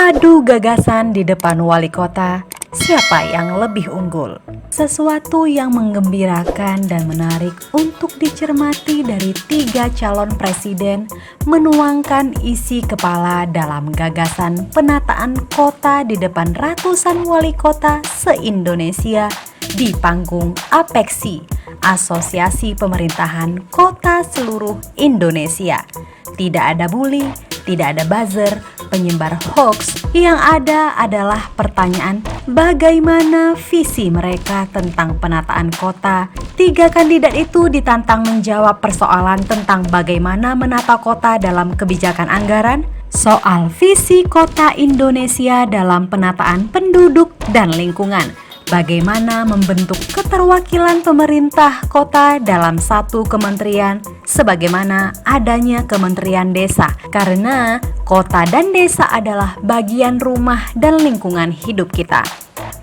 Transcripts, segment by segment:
Adu gagasan di depan wali kota, siapa yang lebih unggul? Sesuatu yang menggembirakan dan menarik untuk dicermati dari 3 calon presiden menuangkan isi kepala dalam gagasan penataan kota di depan ratusan wali kota se-Indonesia di panggung APEKSI, Asosiasi Pemerintahan Kota Seluruh Indonesia. Tidak ada bully, tidak ada buzzer, penyebar hoax. Yang ada adalah pertanyaan bagaimana visi mereka tentang penataan kota. 3 kandidat itu ditantang menjawab persoalan tentang bagaimana menata kota dalam kebijakan anggaran, soal visi kota Indonesia dalam penataan penduduk dan lingkungan, bagaimana membentuk keterwakilan pemerintah kota dalam satu kementerian, sebagaimana adanya Kementerian Desa, karena kota dan desa adalah bagian rumah dan lingkungan hidup kita.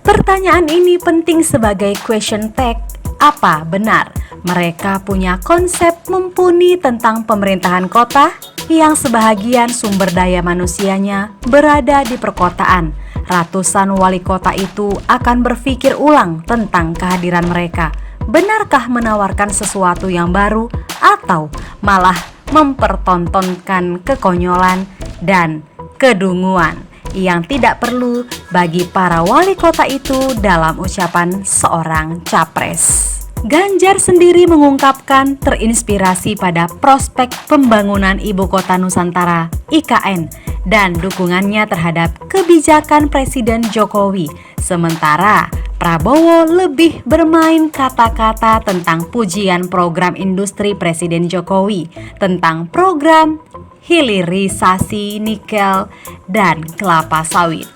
Pertanyaan ini penting sebagai question tag. Apa benar mereka punya konsep mumpuni tentang pemerintahan kota yang sebahagian sumber daya manusianya berada di perkotaan? Ratusan wali kota itu akan berpikir ulang tentang kehadiran mereka. Benarkah menawarkan sesuatu yang baru atau malah mempertontonkan kekonyolan dan kedunguan yang tidak perlu bagi para wali kota itu dalam ucapan seorang capres? Ganjar sendiri mengungkapkan terinspirasi pada prospek pembangunan Ibu Kota Nusantara (IKN) dan dukungannya terhadap kebijakan Presiden Jokowi. Sementara Prabowo lebih bermain kata-kata tentang pujian program industri Presiden Jokowi, tentang program hilirisasi nikel dan kelapa sawit.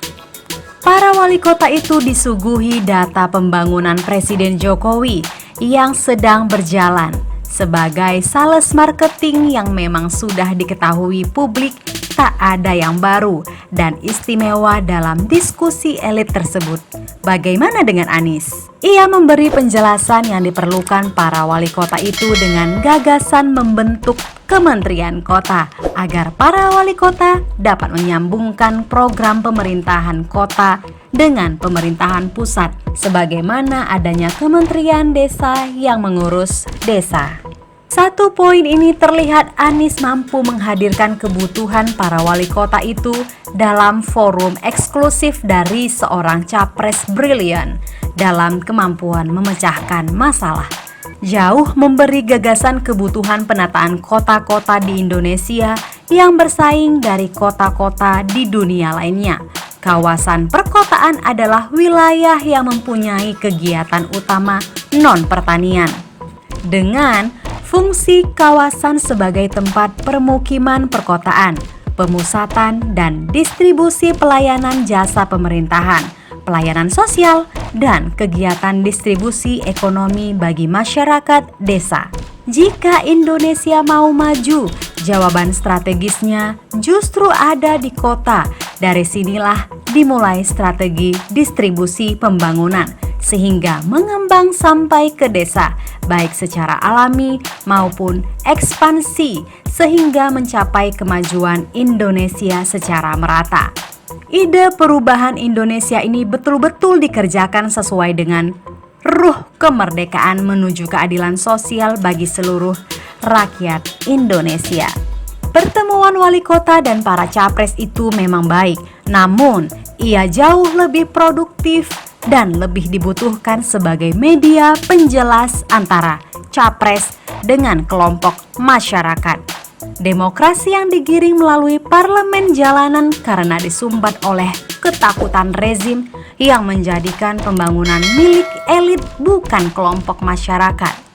Para wali kota itu disuguhi data pembangunan Presiden Jokowi yang sedang berjalan sebagai sales marketing yang memang sudah diketahui publik. Tak ada yang baru dan istimewa dalam diskusi elit tersebut. Bagaimana dengan Anies? Ia memberi penjelasan yang diperlukan para wali kota itu dengan gagasan membentuk Kementerian Kota agar para wali kota dapat menyambungkan program pemerintahan kota dengan pemerintahan pusat, sebagaimana adanya Kementerian Desa yang mengurus desa. Satu poin ini terlihat Anies mampu menghadirkan kebutuhan para wali kota itu dalam forum eksklusif dari seorang capres brilian dalam kemampuan memecahkan masalah. Jauh memberi gagasan kebutuhan penataan kota-kota di Indonesia yang bersaing dari kota-kota di dunia lainnya. Kawasan perkotaan adalah wilayah yang mempunyai kegiatan utama non-pertanian. Dengan fungsi kawasan sebagai tempat permukiman perkotaan, pemusatan dan distribusi pelayanan jasa pemerintahan, pelayanan sosial, dan kegiatan distribusi ekonomi bagi masyarakat desa. Jika Indonesia mau maju, jawaban strategisnya justru ada di kota. Dari sinilah dimulai strategi distribusi pembangunan, sehingga mengembang sampai ke desa, baik secara alami maupun ekspansi, sehingga mencapai kemajuan Indonesia secara merata. Ide perubahan Indonesia ini betul-betul dikerjakan sesuai dengan ruh kemerdekaan menuju keadilan sosial bagi seluruh rakyat Indonesia. Pertemuan wali kota dan para capres itu memang baik, namun ia jauh lebih produktif dan lebih dibutuhkan sebagai media penjelas antara capres dengan kelompok masyarakat. Demokrasi yang digiring melalui parlemen jalanan karena disumbat oleh ketakutan rezim yang menjadikan pembangunan milik elit bukan kelompok masyarakat.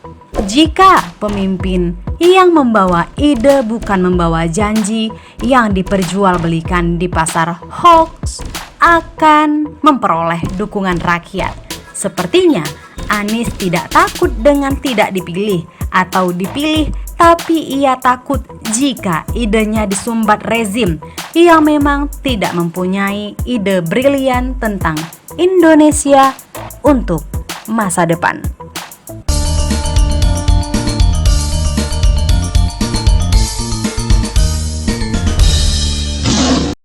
Jika pemimpin yang membawa ide bukan membawa janji yang diperjualbelikan di pasar hoax, akan memperoleh dukungan rakyat. Sepertinya Anies tidak takut dengan tidak dipilih atau dipilih, tapi ia takut jika idenya disumbat rezim yang memang tidak mempunyai ide brilian tentang Indonesia untuk masa depan.